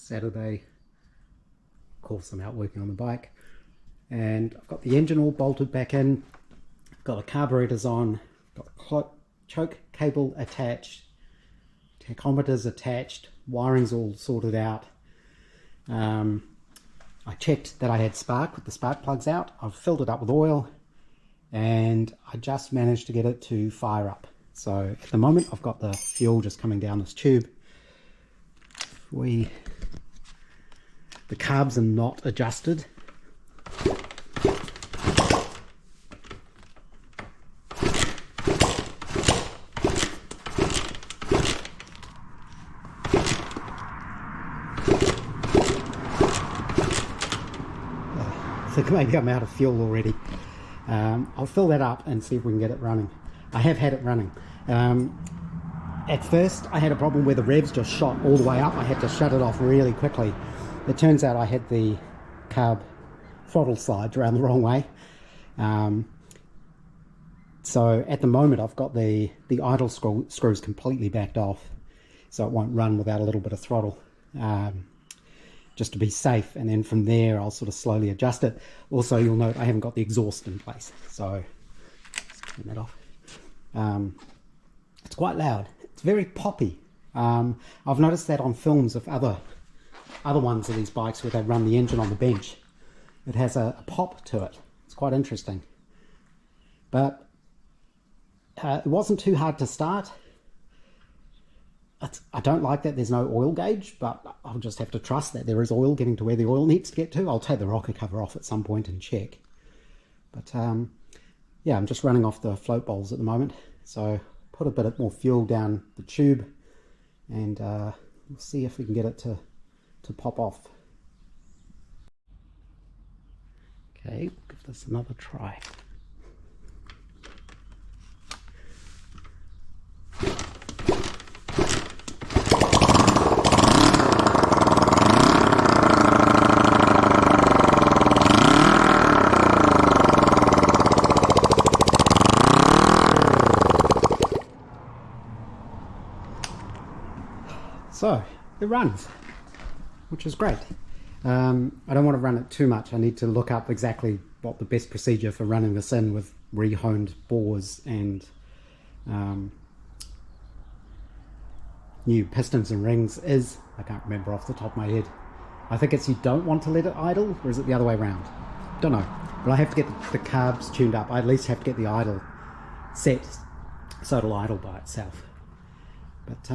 Saturday. Of course, I'm out working on the bike. And I've got the engine all bolted back in, got the carburetors on, got the choke cable attached, tachometers attached, wiring's all sorted out. I checked that I had spark with the spark plugs out. I've filled it up with oil and I just managed to get it to fire up. So at the moment I've got the fuel just coming down this tube. The carbs are not adjusted. I think maybe I'm out of fuel already. I'll fill that up and see if we can get it running. I have had it running. At first I had a problem where the revs just shot all the way up. I had to shut it off really quickly. It turns out I had the carb throttle slides around the wrong way. So at the moment I've got the idle screws completely backed off, so it won't run without a little bit of throttle. Just to be safe, and then from there I'll sort of slowly adjust it. Also, you'll note I haven't got the exhaust in place, so let's turn that off. It's quite loud. It's very poppy. I've noticed that on films of other ones of these bikes where they run the engine on the bench. It has a pop to it. It's quite interesting. But it wasn't too hard to start. I don't like that there's no oil gauge, but I'll just have to trust that there is oil getting to where the oil needs to get to. I'll take the rocker cover off at some point and check. But yeah, I'm just running off the float bowls at the moment. So put a bit more fuel down the tube and we'll see if we can get it to pop off. Okay, give this another try. So it runs, which is great. I don't want to run it too much. I need to look up exactly what the best procedure for running this in with re-honed bores and new pistons and rings is. I can't remember off the top of my head. I think it's you don't want to let it idle, or is it the other way around? Don't know. But I have to get the carbs tuned up. I at least have to get the idle set so it'll idle by itself. But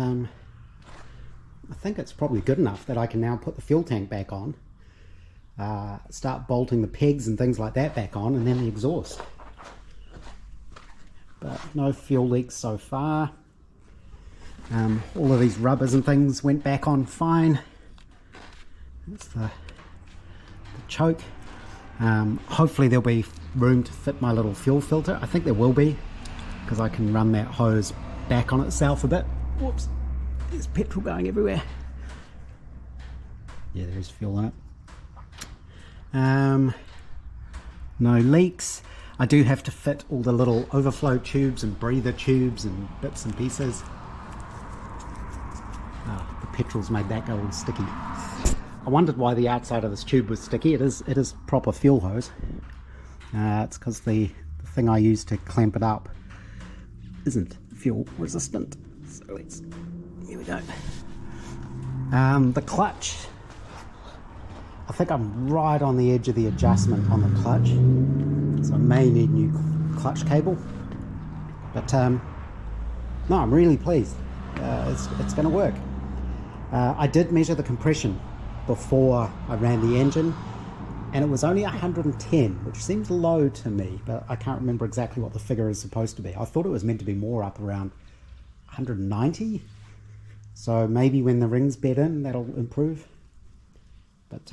I think it's probably good enough that I can now put the fuel tank back on, start bolting the pegs and things like that back on, and then the exhaust. But no fuel leaks so far. All of these rubbers and things went back on fine. That's the choke. Hopefully there'll be room to fit my little fuel filter. I think there will be, because I can run that hose back on itself a bit. Whoops. There's petrol going everywhere. Yeah, there is fuel in it. No leaks. I do have to fit all the little overflow tubes and breather tubes and bits and pieces. Oh, the petrol's made that go all sticky. I wondered why the outside of this tube was sticky. It is proper fuel hose. It's because the thing I use to clamp it up isn't fuel resistant. So here we go. The clutch. I think I'm right on the edge of the adjustment on the clutch, so I may need new clutch cable. But no, I'm really pleased. It's going to work. I did measure the compression before I ran the engine, and it was only 110, which seems low to me, but I can't remember exactly what the figure is supposed to be. I thought it was meant to be more up around 190. So maybe when the rings bed in, that'll improve. But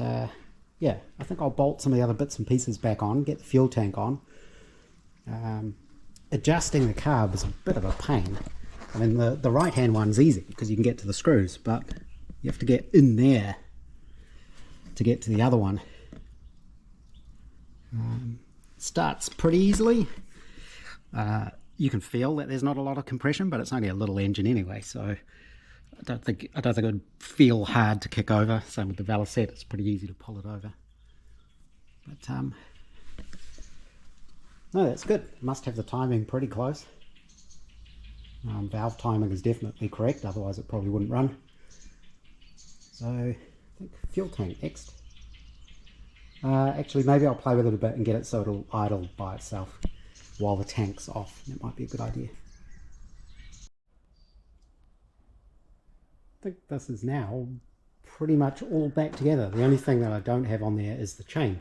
yeah, I think I'll bolt some of the other bits and pieces back on, get the fuel tank on. Adjusting the carb is a bit of a pain. I mean, the right hand one's easy because you can get to the screws, but you have to get in there to get to the other one. Starts pretty easily. You can feel that there's not a lot of compression, but it's only a little engine anyway, so I don't think it would feel hard to kick over. Same with the Valicette, it's pretty easy to pull it over. But no, that's good. Must have the timing pretty close. Valve timing is definitely correct, otherwise it probably wouldn't run. So I think fuel tank next. Actually, maybe I'll play with it a bit and get it so it'll idle by itself while the tank's off. That might be a good idea. I think this is now pretty much all back together. The only thing that I don't have on there is the chain,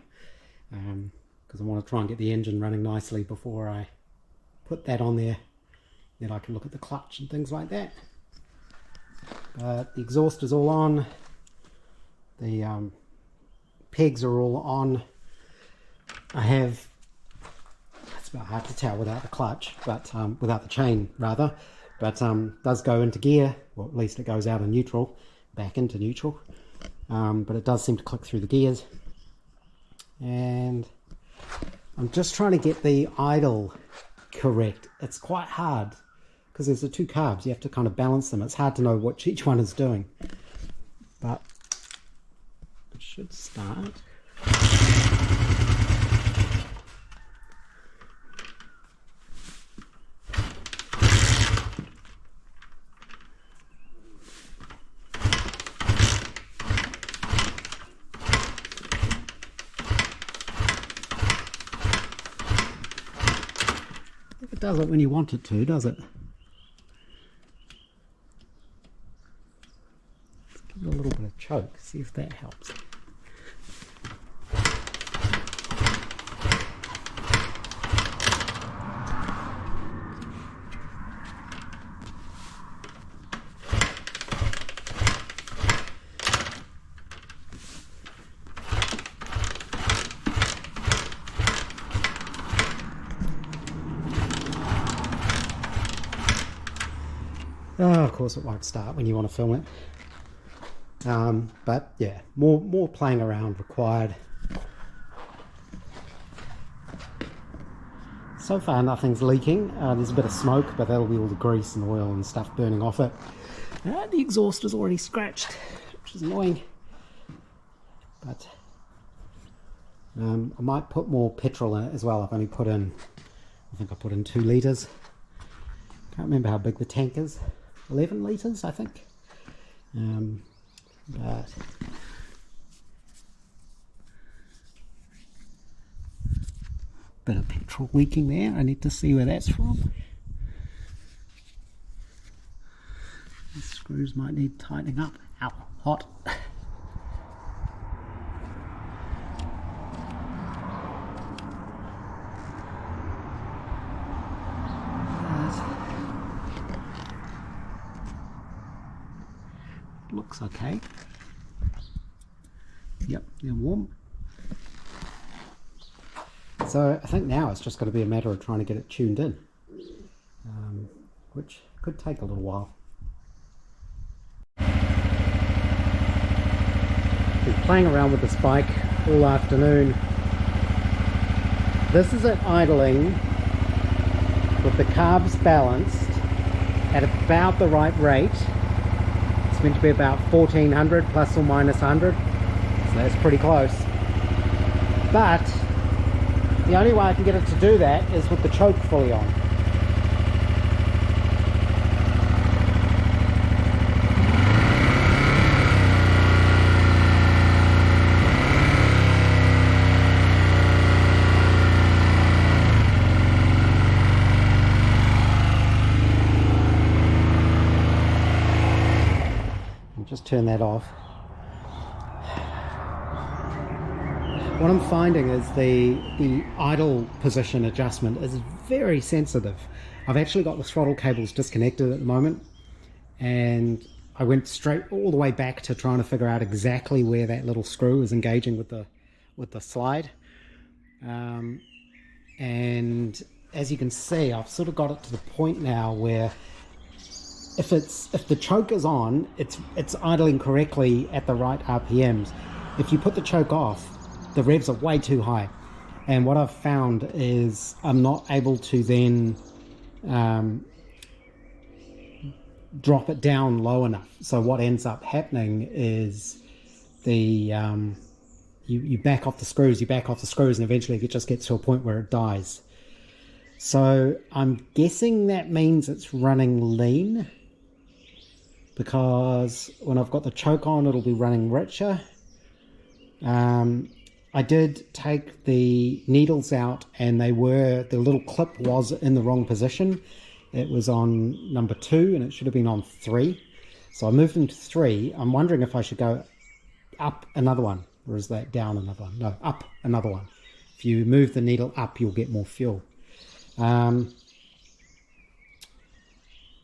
because I want to try and get the engine running nicely before I put that on there. Then I can look at the clutch and things like that. But the exhaust is all on. The pegs are all on. I have, it's about hard to tell without the clutch, but without the chain rather, but does go into gear, or at least it goes out of neutral, back into neutral, but it does seem to click through the gears. And I'm just trying to get the idle correct. It's quite hard because there's the two carbs, you have to kind of balance them. It's hard to know what each one is doing, but it should start. It does it when you want it to, does it? Let's give it a little bit of choke, see if that helps. Oh, of course it won't start when you want to film it. But yeah, more playing around required. So far nothing's leaking. There's a bit of smoke, but that'll be all the grease and oil and stuff burning off it. The exhaust is already scratched, which is annoying. But I might put more petrol in it as well. I've only put in, I think I put in 2 litres. Can't remember how big the tank is. 11 litres, I think. But bit of petrol leaking there. I need to see where that's from. The screws might need tightening up. Ow, hot. Looks okay. Yep, they're warm. So I think now it's just got to be a matter of trying to get it tuned in, which could take a little while. Been playing around with this bike all afternoon. This is it idling with the carbs balanced at about the right rate. It's meant to be about 1400 plus or minus 100, so that's pretty close. But the only way I can get it to do that is with the choke fully on. Just turn that off. What I'm finding is the idle position adjustment is very sensitive. I've actually got the throttle cables disconnected at the moment, and I went straight all the way back to trying to figure out exactly where that little screw is engaging with the slide. And as you can see, I've sort of got it to the point now where if the choke is on, it's idling correctly at the right RPMs. If you put the choke off, the revs are way too high. And what I've found is I'm not able to then drop it down low enough. So what ends up happening is the you back off the screws, and eventually it just gets to a point where it dies. So I'm guessing that means it's running lean, because when I've got the choke on, it'll be running richer. I did take the needles out, and the little clip was in the wrong position. It was on number 2 and it should have been on 3. So I moved them to 3. I'm wondering if I should go up another one, or is that down another one? No, up another one. If you move the needle up, you'll get more fuel.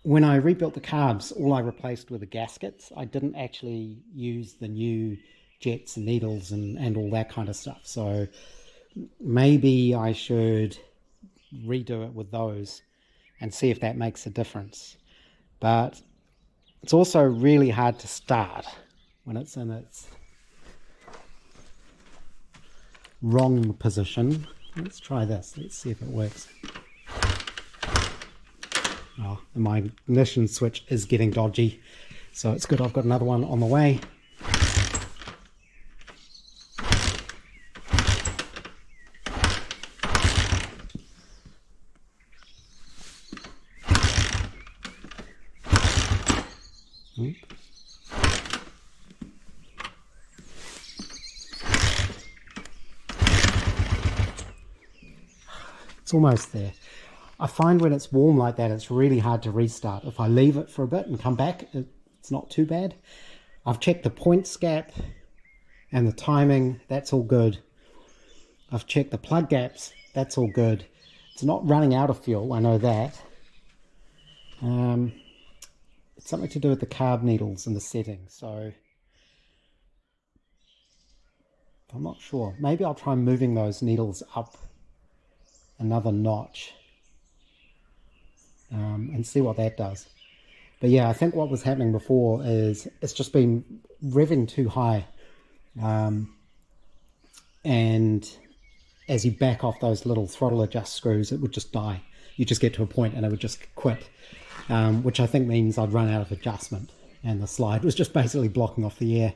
When I rebuilt the carbs, all I replaced were the gaskets. I didn't actually use the new jets and needles and all that kind of stuff. So maybe I should redo it with those and see if that makes a difference. But it's also really hard to start when it's in its wrong position. Let's try this. Let's see if it works. Oh, and my ignition switch is getting dodgy, so it's good I've got another one on the way. It's almost there. I find when it's warm like that, it's really hard to restart. If I leave it for a bit and come back, it's not too bad. I've checked the points gap and the timing, that's all good. I've checked the plug gaps, that's all good. It's not running out of fuel, I know that. It's something to do with the carb needles and the settings, so I'm not sure. Maybe I'll try moving those needles up another notch and see what that does. But yeah, I think what was happening before is it's just been revving too high, and as you back off those little throttle adjust screws, it would just die. You just get to a point and it would just quit, which I think means I'd run out of adjustment, and the slide was just basically blocking off the air.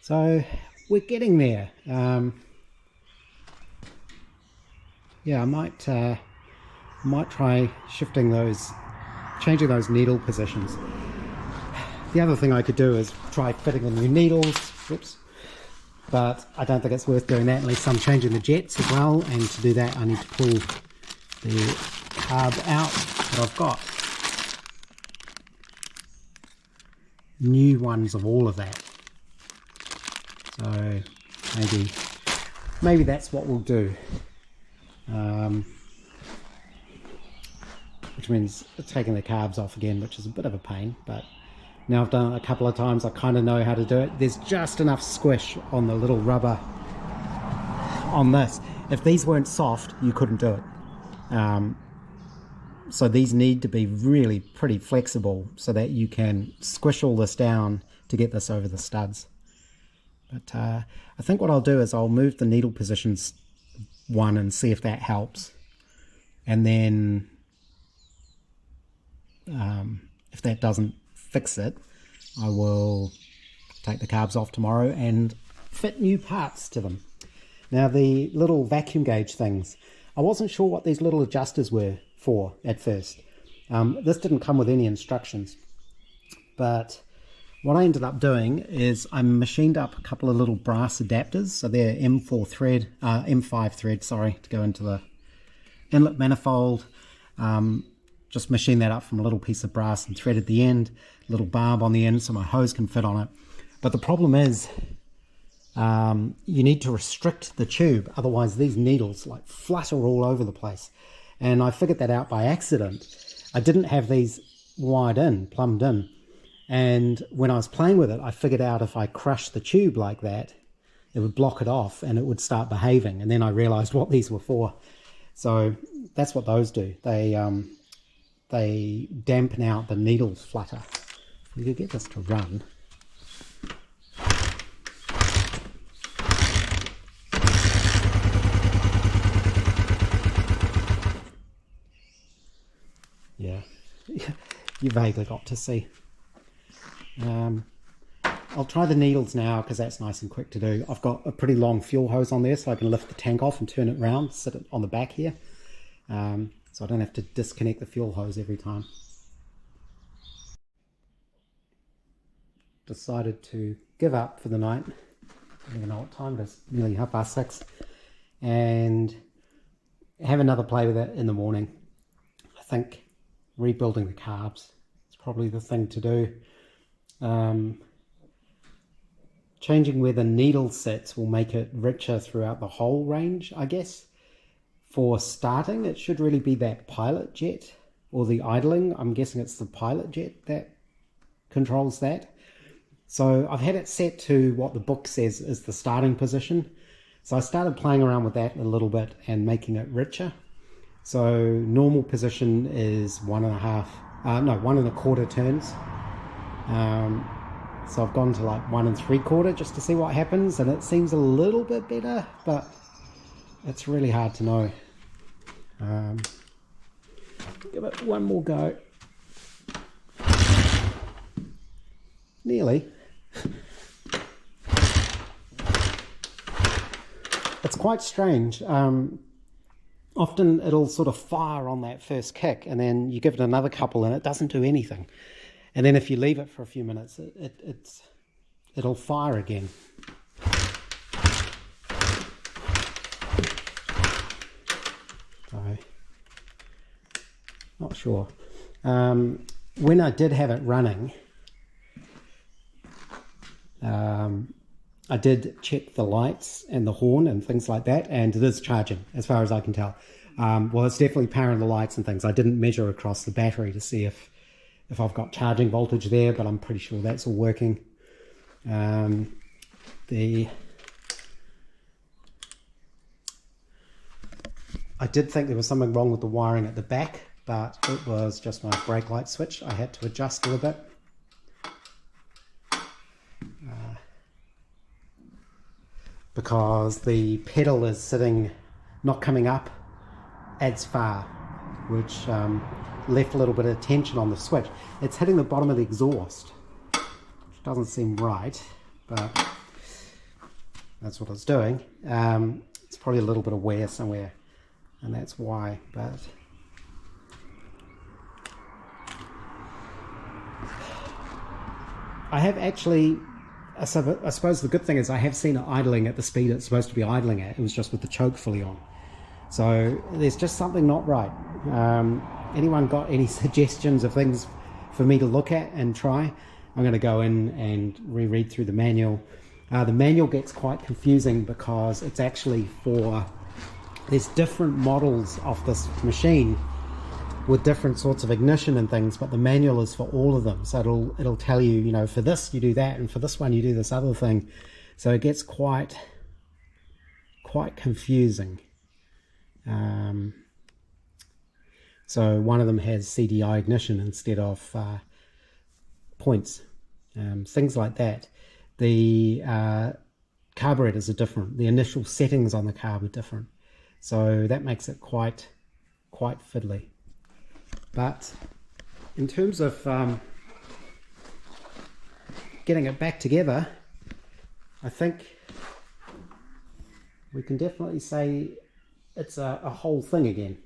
So we're getting there. Yeah, I might try changing those needle positions. The other thing I could do is try fitting the new needles. Whoops. But I don't think it's worth doing that unless I'm changing the jets as well, and to do that I need to pull the carb out that I've got. New ones of all of that. So maybe that's what we'll do. Which means taking the carbs off again, which is a bit of a pain, but now I've done it a couple of times, I kind of know how to do it. There's just enough squish on the little rubber on this. If these weren't soft, you couldn't do it. So these need to be really pretty flexible so that you can squish all this down to get this over the studs. But I think what I'll do is I'll move the needle positions one and see if that helps, and then if that doesn't fix it, I will take the carbs off tomorrow and fit new parts to them. Now the little vacuum gauge things, I wasn't sure what these little adjusters were for at first. This didn't come with any instructions, but what I ended up doing is I machined up a couple of little brass adapters. So they're M5 thread, sorry, to go into the inlet manifold. Just machined that up from a little piece of brass and threaded the end, little barb on the end so my hose can fit on it. But the problem is you need to restrict the tube, otherwise these needles like flutter all over the place. And I figured that out by accident. I didn't have these wired in, plumbed in. And when I was playing with it, I figured out if I crushed the tube like that, it would block it off and it would start behaving. And then I realized what these were for. So that's what those do. They dampen out the needles flutter. If we could get this to run. Yeah. you vaguely got to see. I'll try the needles now because that's nice and quick to do. I've got a pretty long fuel hose on there, so I can lift the tank off and turn it around, sit it on the back here, so I don't have to disconnect the fuel hose every time. Decided to give up for the night. I don't even know what time it is, nearly 6:30, and have another play with it in the morning. I think rebuilding the carbs is probably the thing to do. Changing where the needle sits will make it richer throughout the whole range, I guess. For starting, it should really be that pilot jet, or the idling. I'm guessing it's the pilot jet that controls that. So I've had it set to what the book says is the starting position. So I started playing around with that a little bit and making it richer. So normal position is 1.5, no, 1 1/4 turns. So I've gone to like 1 3/4 just to see what happens, and it seems a little bit better, but it's really hard to know. Give it one more go. Nearly. It's quite strange. Often it'll sort of fire on that first kick, and then you give it another couple and it doesn't do anything. And then if you leave it for a few minutes, it'll fire again. So, not sure. When I did have it running, I did check the lights and the horn and things like that, and it is charging as far as I can tell. Well, it's definitely powering the lights and things. I didn't measure across the battery to see if I've got charging voltage there, but I'm pretty sure that's all working. I did think there was something wrong with the wiring at the back, but it was just my brake light switch. I had to adjust a little bit. Because the pedal is sitting, not coming up as far, which left a little bit of tension on the switch. It's hitting the bottom of the exhaust, which doesn't seem right, but that's what it's doing. It's probably a little bit of wear somewhere, and that's why. But I have actually, I suppose the good thing is I have seen it idling at the speed it's supposed to be idling at. It was just with the choke fully on. So there's just something not right. Anyone got any suggestions of things for me to look at and try? I'm going to go in and reread through the manual. The manual gets quite confusing because it's actually for, there's different models of this machine with different sorts of ignition and things, but the manual is for all of them. So it'll tell you, you know, for this you do that, and for this one you do this other thing. So it gets quite confusing. So one of them has CDI ignition instead of points, things like that. The carburetors are different. The initial settings on the carb are different. So that makes it quite fiddly. But in terms of getting it back together, I think we can definitely say it's a whole thing again.